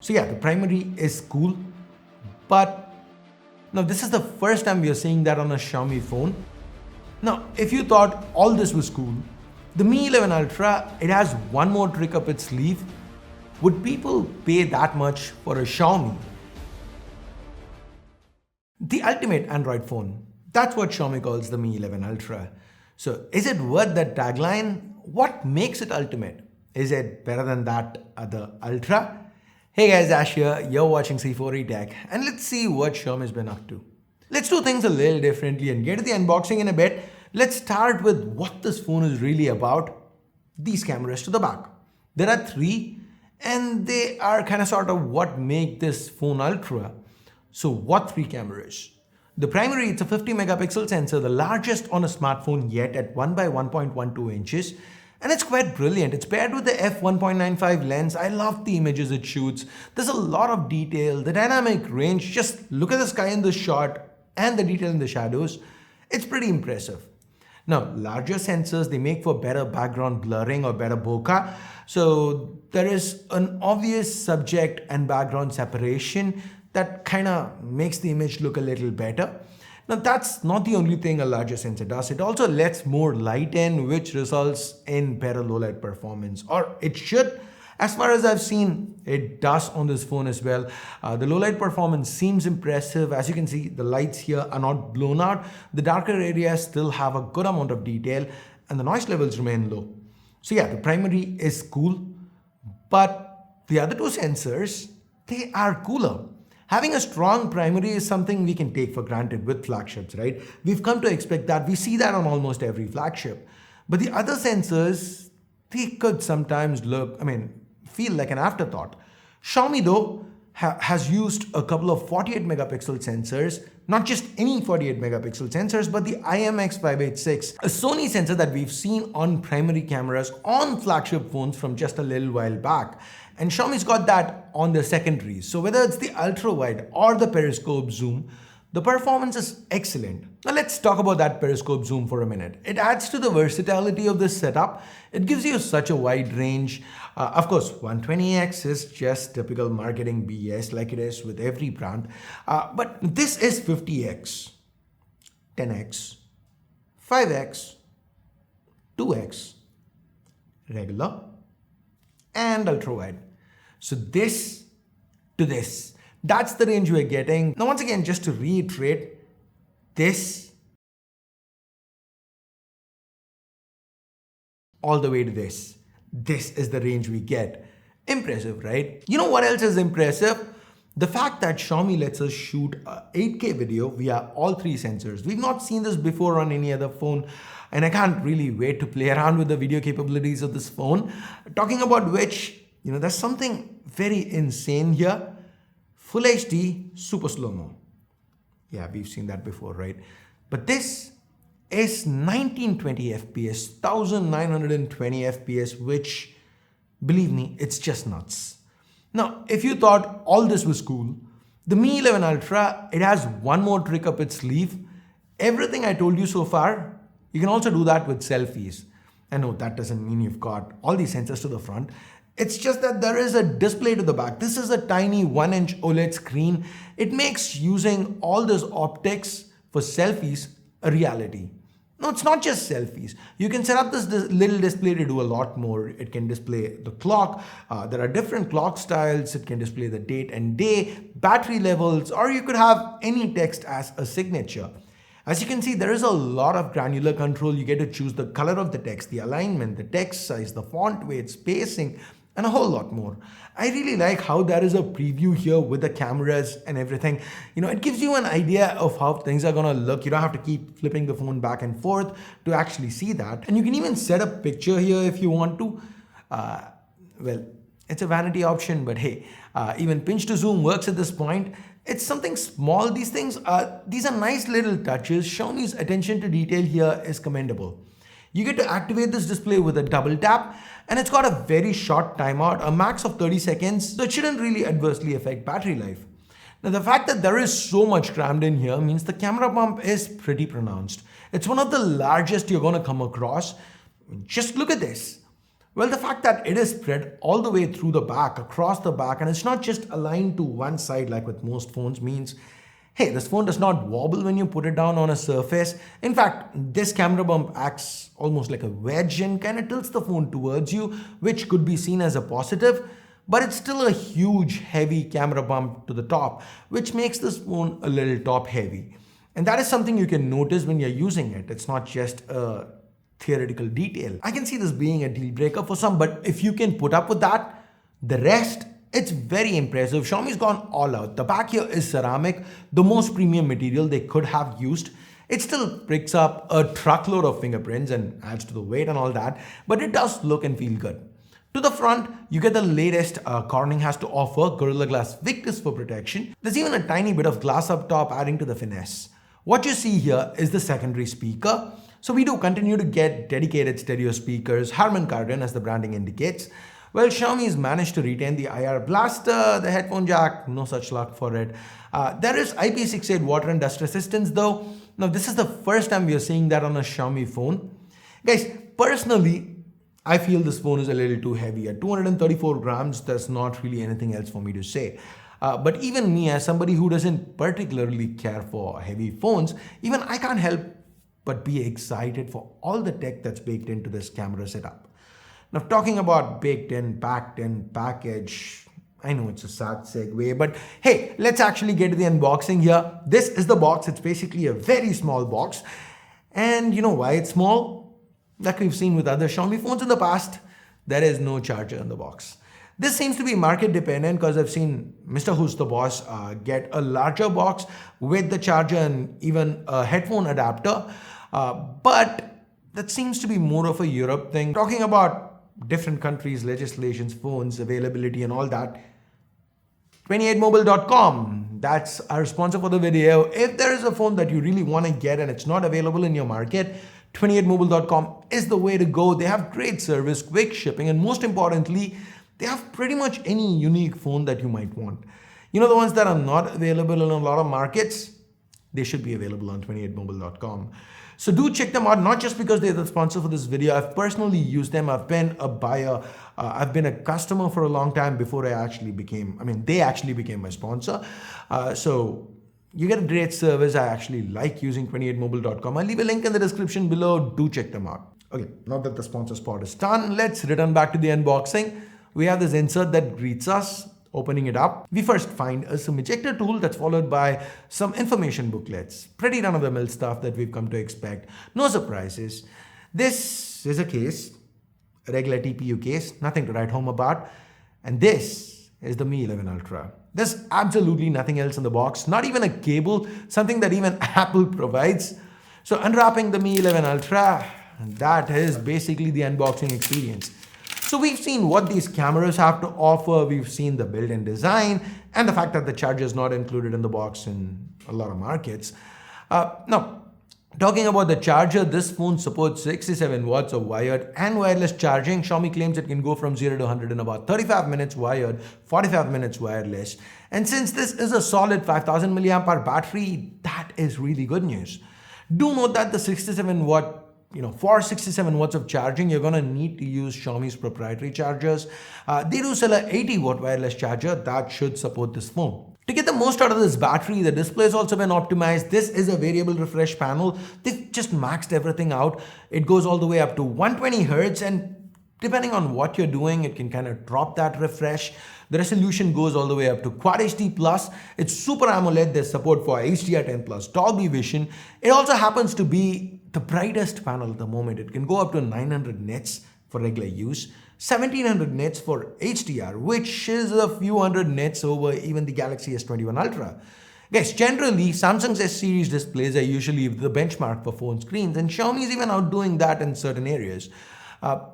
So yeah, the primary is cool, but now this is the first time we are seeing that on a Xiaomi phone. Now, if you thought all this was cool, the Mi 11 Ultra, it has one more trick up its sleeve. Would people pay that much for a Xiaomi? The ultimate Android phone. That's what Xiaomi calls the Mi 11 Ultra. So is it worth that tagline? What makes it ultimate? Is it better than that other Ultra? Hey guys, Ash here, you're watching C4E Tech, and let's see what Xiaomi's been up to. Let's do things a little differently and get to the unboxing in a bit. Let's start with what this phone is really about. These cameras to the back. There are three, and they are kind of sort of what make this phone Ultra. So what three cameras? The primary, it's a 50 megapixel sensor, the largest on a smartphone yet at 1 by 1.12 inches. And it's quite brilliant. It's paired with the f1.95 lens. I love the images it shoots. There's a lot of detail, the dynamic range. Just look at the sky in this shot and the detail in the shadows. It's pretty impressive. Now, larger sensors, they make for better background blurring or better bokeh. So there is an obvious subject and background separation that kind of makes the image look a little better. Now that's not the only thing a larger sensor does. It also lets more light in, which results in better low-light performance, or it should. As far as I've seen, it does on this phone as well. The low-light performance seems impressive. As you can see, the lights here are not blown out. The darker areas still have a good amount of detail, and the noise levels remain low. So yeah, the primary is cool, but the other two sensors, they are cooler. Having a strong primary is something we can take for granted with flagships, right? We've come to expect that. We see that on almost every flagship. But the other sensors, they could sometimes feel like an afterthought. Xiaomi though has used a couple of 48 megapixel sensors, not just any 48 megapixel sensors, but the IMX586, a Sony sensor that we've seen on primary cameras on flagship phones from just a little while back. And Xiaomi's got that on their secondaries. So whether it's the ultrawide or the periscope zoom, the performance is excellent. Now let's talk about that periscope zoom for a minute. It adds to the versatility of this setup. It gives you such a wide range. Of course, 120x is just typical marketing BS like it is with every brand. But this is 50x, 10x, 5x, 2x, regular, and ultrawide. So this to this, that's the range we're getting. Now once again, just to reiterate, this all the way to this. This is the range we get. Impressive, right? You know what else is impressive? The fact that Xiaomi lets us shoot 8K video via all three sensors. We've not seen this before on any other phone, and I can't really wait to play around with the video capabilities of this phone. Talking about which, there's something very insane here. Full HD, super slow-mo. Yeah, we've seen that before, right? But this is 1920 FPS, 1920 FPS, which, believe me, it's just nuts. Now, if you thought all this was cool, the Mi 11 Ultra, it has one more trick up its sleeve. Everything I told you so far, you can also do that with selfies. I know that doesn't mean you've got all these sensors to the front. It's just that there is a display to the back. This is a tiny 1-inch OLED screen. It makes using all this optics for selfies a reality. No, it's not just selfies. You can set up this little display to do a lot more. It can display the clock. There are different clock styles. It can display the date and day, battery levels, or you could have any text as a signature. As you can see, there is a lot of granular control. You get to choose the color of the text, the alignment, the text size, the font weight, spacing, and a whole lot more. I really like how there is a preview here with the cameras and everything. It gives you an idea of how things are gonna look. You don't have to keep flipping the phone back and forth to actually see that. And you can even set a picture here if you want to. Well, it's a vanity option, but hey, even pinch to zoom works at this point. It's something small. These are nice little touches. Xiaomi's attention to detail here is commendable. You get to activate this display with a double tap, and it's got a very short timeout, a max of 30 seconds, so it shouldn't really adversely affect battery life. Now, the fact that there is so much crammed in here means the camera bump is pretty pronounced. It's one of the largest you're going to come across. Just look at this. Well, the fact that it is spread all the way through the back, across the back, and it's not just aligned to one side like with most phones means, hey, this phone does not wobble when you put it down on a surface. In fact, this camera bump acts almost like a wedge and kind of tilts the phone towards you, which could be seen as a positive, but it's still a huge, heavy camera bump to the top, which makes this phone a little top heavy. And that is something you can notice when you're using it. It's not just a theoretical detail. I can see this being a deal breaker for some, but if you can put up with that, the rest, it's very impressive. Xiaomi's gone all out. The back here is ceramic, the most premium material they could have used. It still picks up a truckload of fingerprints and adds to the weight and all that, but it does look and feel good. To the front, you get the latest Corning has to offer, Gorilla Glass Victus for protection. There's even a tiny bit of glass up top adding to the finesse. What you see here is the secondary speaker. So we do continue to get dedicated stereo speakers, Harman Kardon as the branding indicates. Well, Xiaomi's managed to retain the IR blaster, the headphone jack, no such luck for it. There is IP68 water and dust resistance though. Now this is the first time we are seeing that on a Xiaomi phone. Guys, personally, I feel this phone is a little too heavy. At 234 grams, there's not really anything else for me to say. But even me, as somebody who doesn't particularly care for heavy phones, even I can't help but be excited for all the tech that's baked into this camera setup. Now, talking about baked in, packed in, package, I know it's a sad segue, but hey, let's actually get to the unboxing here. This is the box. It's basically a very small box. And you know why it's small? Like we've seen with other Xiaomi phones in the past, there is no charger in the box. This seems to be market dependent because I've seen Mr. Who's the Boss get a larger box with the charger and even a headphone adapter. But that seems to be more of a Europe thing. Talking about different countries, legislations, phones, availability and all that, 28mobile.com, that's our sponsor for the video. If there is a phone that you really want to get and it's not available in your market, 28mobile.com is the way to go. They have great service, quick shipping, and most importantly, they have pretty much any unique phone that you might want. You know, the ones that are not available in a lot of markets, they should be available on 28mobile.com. So do check them out, not just because they're the sponsor for this video. I've personally used them. I've been a buyer. I've been a customer for a long time before they actually became my sponsor. So you get a great service. I actually like using 28mobile.com. I'll leave a link in the description below. Do check them out. Okay, now that the sponsor spot is done, let's return back to the unboxing. We have this insert that greets us. Opening it up, we first find a SIM ejector tool that's followed by some information booklets. Pretty run-of-the-mill stuff that we've come to expect. No surprises. This is a case, a regular TPU case, nothing to write home about. And this is the Mi 11 Ultra. There's absolutely nothing else in the box, not even a cable, something that even Apple provides. So unwrapping the Mi 11 Ultra, that is basically the unboxing experience. So we've seen what these cameras have to offer, we've seen the built-in design, and the fact that the charger is not included in the box in a lot of markets. Now, talking about the charger, this phone supports 67 watts of wired and wireless charging. Xiaomi claims it can go from 0 to 100 in about 35 minutes wired, 45 minutes wireless. And since this is a solid 5000 mAh battery, that is really good news. Do note that the 67 watt for 67 watts of charging, you're going to need to use Xiaomi's proprietary chargers. They do sell an 80 watt wireless charger that should support this phone. To get the most out of this battery, the display has also been optimized. This is a variable refresh panel. They've just maxed everything out. It goes all the way up to 120 Hz, and depending on what you're doing, it can kind of drop that refresh. The resolution goes all the way up to Quad HD+. It's Super AMOLED. There's support for HDR10+, Dolby Vision. It also happens to be the brightest panel at the moment. It can go up to 900 nits for regular use, 1700 nits for HDR, which is a few hundred nits over even the Galaxy S21 Ultra. Guys, generally, Samsung's S series displays are usually the benchmark for phone screens, and Xiaomi is even outdoing that in certain areas.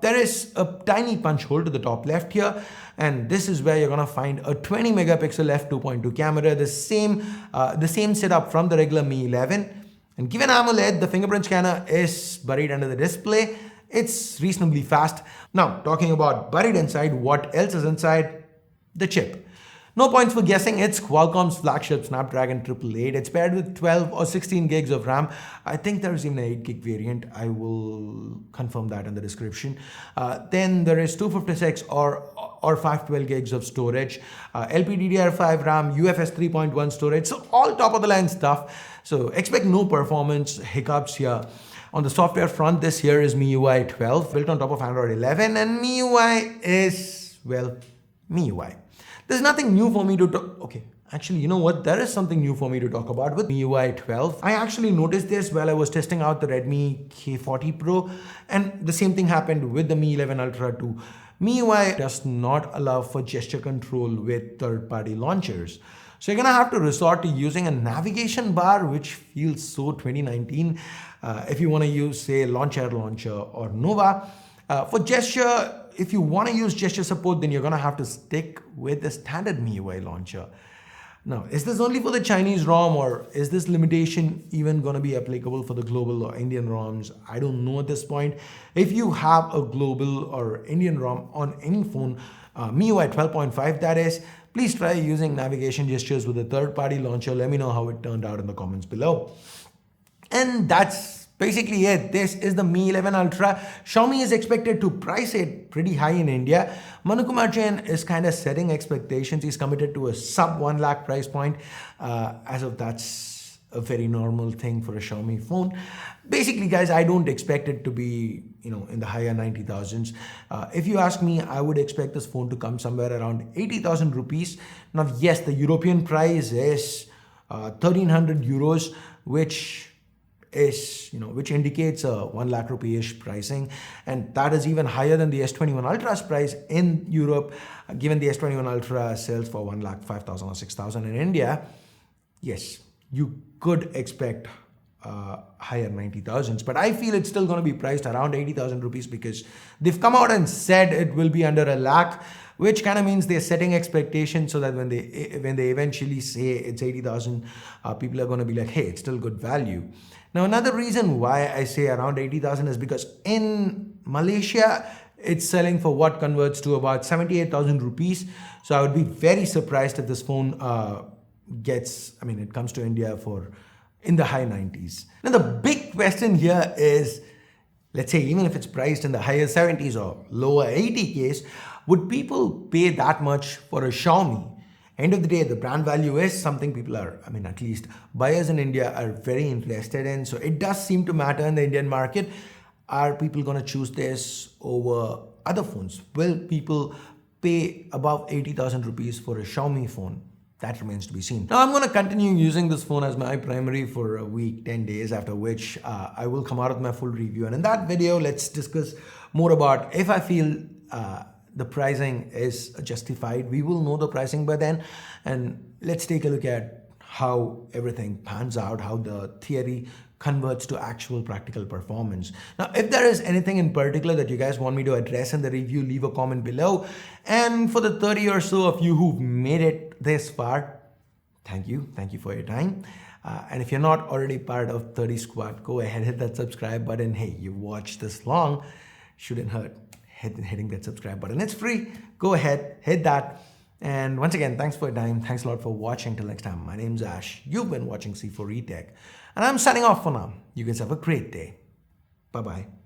There is a tiny punch hole to the top left here, and this is where you're going to find a 20 megapixel f2.2 camera, the same setup from the regular Mi 11. And given AMOLED, the fingerprint scanner is buried under the display. It's reasonably fast. Now, talking about buried inside, what else is inside? The chip. No points for guessing. It's Qualcomm's flagship Snapdragon 888. It's paired with 12 or 16 gigs of RAM. I think there's even an 8 gig variant. I will confirm that in the description. Then there is 256 or 512 gigs of storage, LPDDR5 Ram, UFS 3.1 storage. So all top of the line stuff. So expect no performance hiccups here. On the software front, this here is MIUI 12, built on top of Android 11, and MIUI is, well, MIUI. There's nothing new for me to talk. Okay, actually, you know what? There is something new for me to talk about with MIUI 12. I actually noticed this while I was testing out the Redmi K40 Pro, and the same thing happened with the Mi 11 Ultra too. MIUI does not allow for gesture control with third-party launchers. So you're gonna have to resort to using a navigation bar, which feels so 2019. If you wanna use, say, Launcher or Nova. For gesture, if you want to use gesture support, then you're going to have to stick with the standard MIUI launcher. Now, is this only for the Chinese ROM, or is this limitation even going to be applicable for the global or Indian ROMs? I don't know at this point. If you have a global or Indian ROM on any phone, MIUI 12.5 that is, please try using navigation gestures with a third-party launcher. Let me know how it turned out in the comments below. And that's basically it. This is the Mi 11 Ultra. Xiaomi is expected to price it pretty high in India. Manu Kumar Jain is kind of setting expectations. He's committed to a sub 1 lakh price point. As of that's a very normal thing for a Xiaomi phone. Basically, guys, I don't expect it to be, in the higher 90,000s. If you ask me, I would expect this phone to come somewhere around 80,000 rupees. Now, yes, the European price is 1,300 euros, which indicates a 1 lakh rupee-ish pricing, and that is even higher than the S21 Ultra's price in Europe, given the S21 Ultra sells for 1 lakh 5,000 or 6,000 in India. Yes, you could expect higher 90,000s, but I feel it's still going to be priced around 80,000 rupees because they've come out and said it will be under a lakh, which kind of means they're setting expectations so that when they eventually say it's 80,000, people are going to be like, hey, it's still good value. Now, another reason why I say around 80,000 is because in Malaysia, it's selling for what converts to about 78,000 rupees. So I would be very surprised if this phone it comes to India for in the high 90s. Now, the big question here is, let's say, even if it's priced in the higher 70s or lower 80Ks, would people pay that much for a Xiaomi? End of the day, the brand value is something people are, at least buyers in India are very interested in. So it does seem to matter in the Indian market. Are people going to choose this over other phones? Will people pay above 80,000 rupees for a Xiaomi phone? That remains to be seen. Now, I'm going to continue using this phone as my primary for a week, 10 days, after which I will come out with my full review. And in that video, let's discuss more about if I feel the pricing is justified. We will know the pricing by then, and let's take a look at how everything pans out, how the theory converts to actual practical performance. Now, if there is anything in particular that you guys want me to address in the review, leave a comment below. And for the 30 or so of you who've made it this far, thank you for your time. And if you're not already part of 30 Squad, go ahead, hit that subscribe button. Hey, you watched this long, shouldn't hurt. Hitting that subscribe button. It's free. Go ahead, hit that. And once again, thanks for your time. Thanks a lot for watching. Till next time, my name's Ash. You've been watching C4E Tech, and I'm signing off for now. You guys have a great day. Bye-bye.